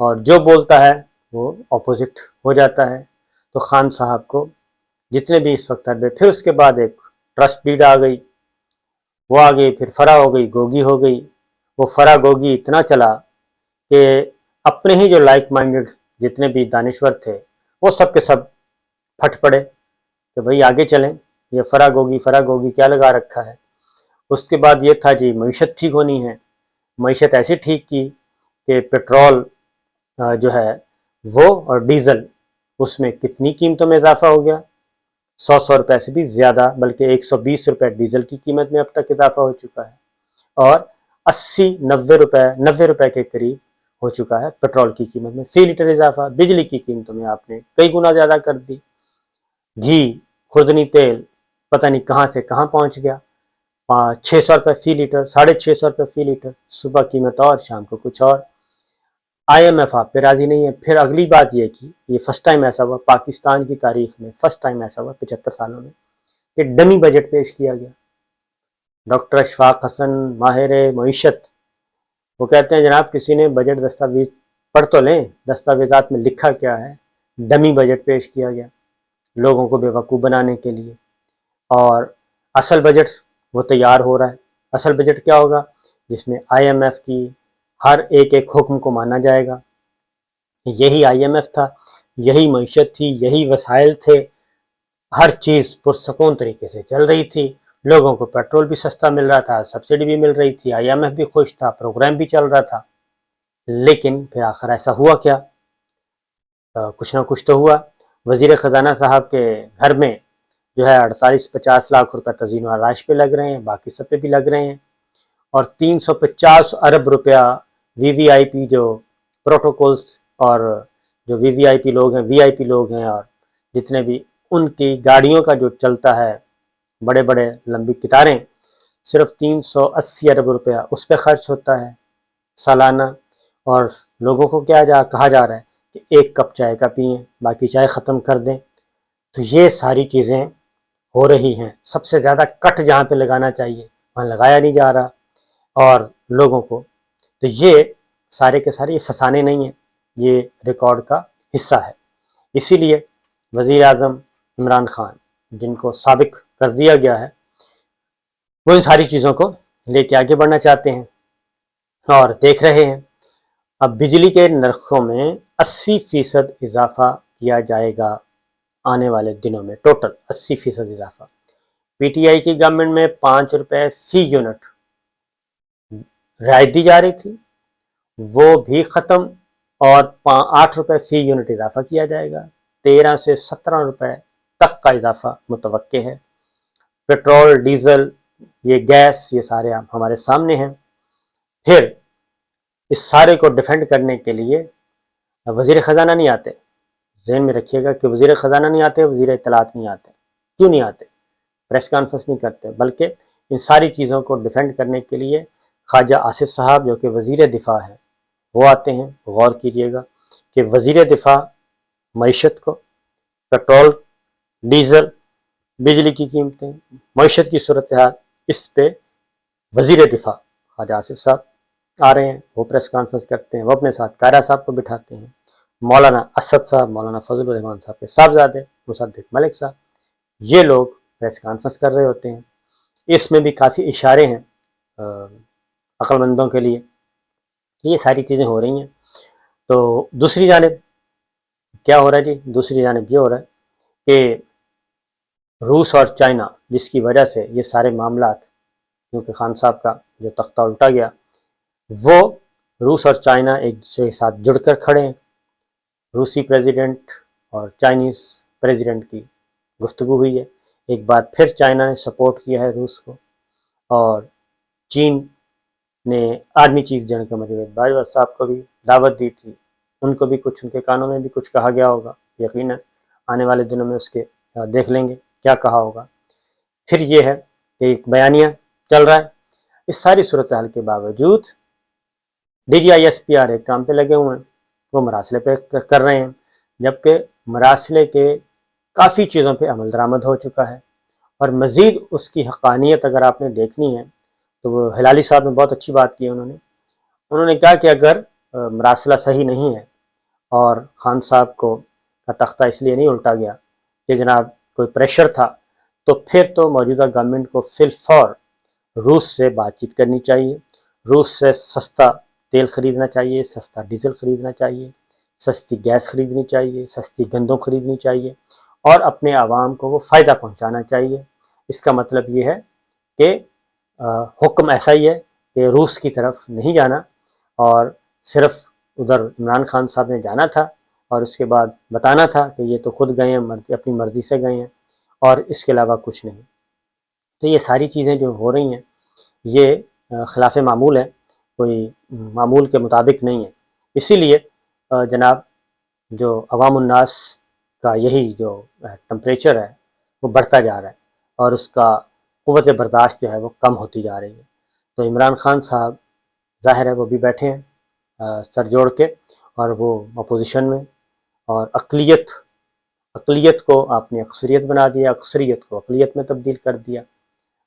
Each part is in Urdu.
اور جو بولتا ہے وہ اپوزٹ ہو جاتا ہے۔ تو خان صاحب کو جتنے بھی اس وقت حربے، پھر اس کے بعد ایک ٹرسٹ ڈیڈ آ گئی، وہ آ گئی، پھر فرا ہو گئی، گوگی ہو گئی۔ وہ فرا گوگی اتنا چلا کہ اپنے ہی جو لائک مائنڈڈ جتنے بھی دانشور تھے وہ سب کے سب پھٹ پڑے کہ بھئی آگے چلیں، یہ فرا گوگی کیا لگا رکھا ہے۔ اس کے بعد یہ تھا جی معیشت ٹھیک ہونی ہے، معیشت ایسے ٹھیک کی کہ پیٹرول جو ہے وہ اور ڈیزل، اس میں کتنی قیمتوں میں اضافہ ہو گیا، 100 روپے سے بھی زیادہ، بلکہ 120 روپے ڈیزل کی قیمت میں اب تک اضافہ ہو چکا ہے، اور 90 روپے کے قریب ہو چکا ہے پیٹرول کی قیمت میں فی لیٹر اضافہ۔ بجلی کی قیمتوں میں آپ نے کئی گنا زیادہ کر دی، گھی، خوردنی تیل پتہ نہیں کہاں سے کہاں پہنچ گیا، 600 روپے فی لیٹر، 650 روپے فی لیٹر، صبح قیمت اور شام کو کچھ اور۔ آئی ایم ایف آپ پہ راضی نہیں ہے۔ پھر اگلی بات یہ کی، یہ فرسٹ ٹائم ایسا ہوا پاکستان کی تاریخ میں، فرسٹ ٹائم ایسا ہوا 75 سالوں میں کہ ڈمی بجٹ پیش کیا گیا۔ ڈاکٹر اشفاق حسن ماہر معیشت وہ کہتے ہیں جناب کسی نے بجٹ دستاویز پڑھ تو لیں، دستاویزات میں لکھا کیا ہے، ڈمی بجٹ پیش کیا گیا لوگوں کو بیوقوف بنانے کے لیے، اور اصل بجٹ وہ تیار ہو رہا ہے۔ اصل بجٹ کیا ہوگا؟ جس میں آئی ایم ایف کی ہر ایک حکم کو مانا جائے گا۔ یہی آئی ایم ایف تھا، یہی معیشت تھی، یہی وسائل تھے، ہر چیز پرسکون طریقے سے چل رہی تھی، لوگوں کو پیٹرول بھی سستا مل رہا تھا، سبسڈی بھی مل رہی تھی، آئی ایم ایف بھی خوش تھا، پروگرام بھی چل رہا تھا۔ لیکن پھر آخر ایسا ہوا کیا؟ کچھ نہ کچھ تو ہوا۔ وزیر خزانہ صاحب کے گھر میں جو ہے 48-50 لاکھ روپے تزئین و آرائش پہ لگ رہے ہیں، باقی سب پہ بھی لگ رہے ہیں، اور 350 ارب روپیہ وی وی آئی پی جو پروٹوکولز اور جو وی آئی پی لوگ ہیں اور جتنے بھی ان کی گاڑیوں کا جو چلتا ہے بڑے بڑے لمبی قطاریں، صرف 380 ارب روپیہ اس پہ خرچ ہوتا ہے سالانہ، اور لوگوں کو کہا جا رہا ہے کہ ایک کپ چائے کا پئیں، باقی چائے ختم کر دیں۔ تو یہ ساری چیزیں ہو رہی ہیں۔ سب سے زیادہ کٹ جہاں پہ لگانا چاہیے وہاں لگایا نہیں جا رہا، اور لوگوں کو تو یہ سارے کے سارے فسانے نہیں ہیں، یہ ریکارڈ کا حصہ ہے۔ اسی لیے وزیر اعظم عمران خان جن کو سابق کر دیا گیا ہے، وہ ان ساری چیزوں کو لے کے آگے بڑھنا چاہتے ہیں، اور دیکھ رہے ہیں اب بجلی کے نرخوں میں 80% اضافہ کیا جائے گا آنے والے دنوں میں، ٹوٹل 80% اضافہ۔ پی ٹی آئی کی گورنمنٹ میں 5 روپے فی یونٹ رعایت دی جا رہی تھی، وہ بھی ختم، اور 8 روپے فی یونٹ اضافہ کیا جائے گا، 13 سے 17 روپے تک کا اضافہ متوقع ہے۔ پیٹرول، ڈیزل، یہ گیس، یہ سارے ہمارے سامنے ہیں۔ پھر اس سارے کو ڈیفینڈ کرنے کے لیے وزیر خزانہ نہیں آتے، ذہن میں رکھیے گا کہ وزیر خزانہ نہیں آتے، وزیر اطلاعات نہیں آتے۔ کیوں نہیں آتے؟ پریس کانفرنس نہیں کرتے، بلکہ ان ساری چیزوں کو ڈیفینڈ کرنے کے لیے خواجہ آصف صاحب جو کہ وزیر دفاع ہیں وہ آتے ہیں۔ غور کیجئے گا کہ وزیر دفاع معیشت کو، پیٹرول، ڈیزل، بجلی کی قیمتیں، معیشت کی صورتحال، اس پہ وزیر دفاع خواجہ آصف صاحب آ رہے ہیں، وہ پریس کانفرنس کرتے ہیں، وہ اپنے ساتھ قائرہ صاحب کو بٹھاتے ہیں، مولانا اسد صاحب، مولانا فضل الرحمان صاحب کے صاحبزادے مصدق ملک صاحب، یہ لوگ پریس کانفرنس کر رہے ہوتے ہیں۔ اس میں بھی کافی اشارے ہیں عقل مندوں کے لیے کہ یہ ساری چیزیں ہو رہی ہیں۔ تو دوسری جانب کیا ہو رہا ہے جی؟ دوسری جانب یہ ہو رہا ہے کہ روس اور چائنا، جس کی وجہ سے یہ سارے معاملات، کیونکہ خان صاحب کا جو تختہ الٹا گیا، وہ روس اور چائنا ایک دوسرے کے ساتھ جڑ کر کھڑے ہیں۔ روسی پریزیڈنٹ اور چائنیز پریزیڈنٹ کی گفتگو ہوئی ہے، ایک بار پھر چائنا نے سپورٹ کیا ہے روس کو، اور چین نے army chief general Qamar Bajwa صاحب کو بھی دعوت دی تھی، ان کو بھی کچھ، ان کے کانوں میں بھی کچھ کہا گیا ہوگا، یقیناً آنے والے دنوں میں اس کے دیکھ لیں گے کیا کہا ہوگا۔ پھر یہ ہے کہ ایک بیانیہ چل رہا ہے۔ اس ساری صورتحال کے باوجود D G I S P R ایک کام پہ لگے ہوئے ہیں، وہ مراسلے پہ کر رہے ہیں، جبکہ مراسلے کے کافی چیزوں پہ عمل درآمد ہو چکا ہے، اور مزید اس کی حقانیت اگر آپ نے دیکھنی ہے تو وہ ہلالی صاحب نے بہت اچھی بات کی، انہوں نے کہا کہ اگر مراسلہ صحیح نہیں ہے اور خان صاحب کو کا تختہ اس لیے نہیں الٹا گیا کہ جناب کوئی پریشر تھا، تو پھر تو موجودہ گورنمنٹ کو فی الفور روس سے بات چیت کرنی چاہیے، روس سے سستا تیل خریدنا چاہیے، سستا ڈیزل خریدنا چاہیے، سستی گیس خریدنی چاہیے، سستی گندم خریدنی چاہیے اور اپنے عوام کو وہ فائدہ پہنچانا چاہیے۔ اس کا مطلب یہ ہے کہ حکم ایسا ہی ہے کہ روس کی طرف نہیں جانا، اور صرف ادھر عمران خان صاحب نے جانا تھا اور اس کے بعد بتانا تھا کہ یہ تو خود گئے ہیں، اپنی مرضی سے گئے ہیں اور اس کے علاوہ کچھ نہیں۔ تو یہ ساری چیزیں جو ہو رہی ہیں یہ خلاف معمول ہے، کوئی معمول کے مطابق نہیں ہے۔ اسی لیے جناب جو عوام الناس کا یہی جو ٹمپریچر ہے وہ بڑھتا جا رہا ہے اور اس کا قوت برداشت جو ہے وہ کم ہوتی جا رہی ہے۔ تو عمران خان صاحب ظاہر ہے وہ بھی بیٹھے ہیں سر جوڑ کے، اور وہ اپوزیشن میں، اور اقلیت کو آپ نے اکثریت بنا دیا، اکثریت کو اقلیت میں تبدیل کر دیا۔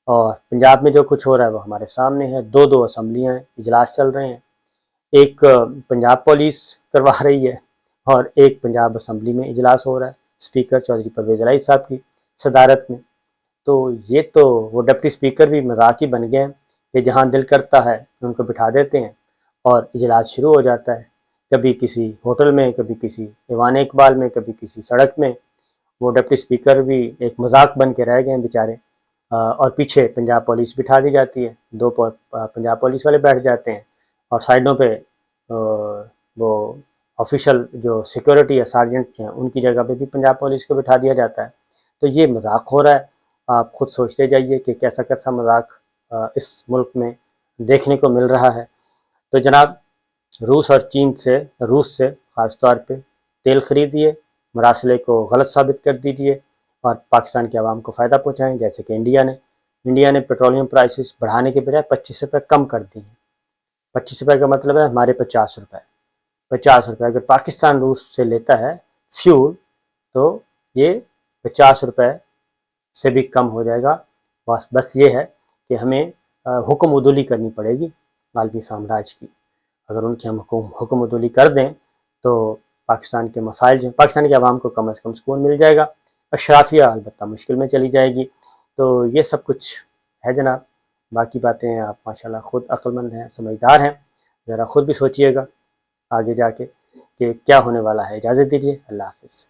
اور پنجاب میں جو کچھ ہو رہا ہے وہ ہمارے سامنے ہے، دو اسمبلیاں ہیں، اجلاس چل رہے ہیں، ایک پنجاب پولیس کروا رہی ہے اور ایک پنجاب اسمبلی میں اجلاس ہو رہا ہے اسپیکر چودھری پرویز الہی صاحب کی صدارت میں۔ تو یہ تو وہ ڈپٹی اسپیکر بھی مذاق ہی بن گئے ہیں کہ جہاں دل کرتا ہے ان کو بٹھا دیتے ہیں اور اجلاس شروع ہو جاتا ہے، کبھی کسی ہوٹل میں، کبھی کسی ایوان اقبال میں، کبھی کسی سڑک میں۔ وہ ڈپٹی اسپیکر بھی ایک مذاق بن کے رہ گئے ہیں بیچارے، اور پیچھے پنجاب پولیس بٹھا دی جاتی ہے، دو پنجاب پولیس والے بیٹھ جاتے ہیں اور سائڈوں پہ وہ آفیشل جو سیکورٹی یا سارجنٹ ہیں ان کی جگہ پہ بھی پنجاب پولیس کو بٹھا دیا جاتا ہے۔ تو یہ مذاق ہو رہا ہے، آپ خود سوچتے جائیے کہ کیسا کیسا مذاق اس ملک میں دیکھنے کو مل رہا ہے۔ تو جناب روس اور چین سے، روس سے خاص طور پہ تیل خریدیے، مراسلے کو غلط ثابت کر دیجیے اور پاکستان کے عوام کو فائدہ پہنچائیں، جیسے کہ انڈیا نے پیٹرولیم پرائسز بڑھانے کے بجائے 25 روپے کم کر دی ہیں۔ 25 روپے کا مطلب ہے ہمارے 50 روپے، 50 روپے اگر پاکستان روس سے لیتا ہے فیول تو یہ 50 روپے سے بھی کم ہو جائے گا۔ بس یہ ہے کہ ہمیں حکم عدولی کرنی پڑے گی عالمی سامراج کی۔ اگر ان کی ہم حکم عدولی کر دیں تو پاکستان کے مسائل جو ہیں، پاکستان کے عوام کو کم از کم سکون مل جائے گا، اشرافیہ البتہ مشکل میں چلی جائے گی۔ تو یہ سب کچھ ہے جناب، باقی باتیں آپ ماشاءاللہ خود عقل مند ہیں، سمجھدار ہیں، ذرا خود بھی سوچئے گا آگے جا کے کہ کیا ہونے والا ہے۔ اجازت دیجیے، اللہ حافظ۔